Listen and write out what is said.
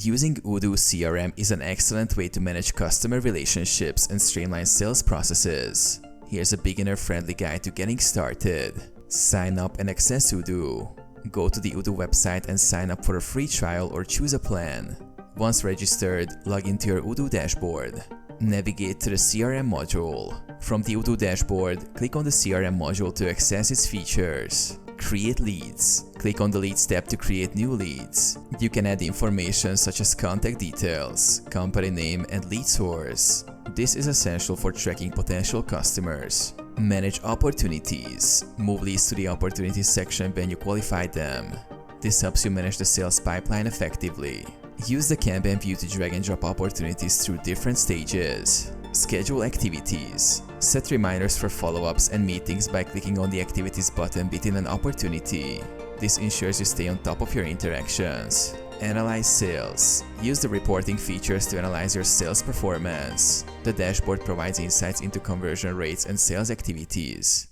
Using Odoo CRM is an excellent way to manage customer relationships and streamline sales processes. Here's a beginner-friendly guide to getting started. Sign up and access Odoo. Go to the Odoo website and sign up for a free trial or choose a plan. Once registered, log into your Odoo dashboard. Navigate to the CRM module. From the Odoo dashboard, click on the CRM module to access its features. Create leads. Click on the Leads tab to create new leads. You can add information such as contact details, company name, and lead source. This is essential for tracking potential customers. Manage opportunities. Move leads to the opportunities section when you qualify them. This helps you manage the sales pipeline effectively. Use the Kanban view to drag and drop opportunities through different stages. Schedule activities. Set reminders for follow-ups and meetings by clicking on the Activities button within an opportunity. This ensures you stay on top of your interactions. Analyze sales. Use the reporting features to analyze your sales performance. The dashboard provides insights into conversion rates and sales activities.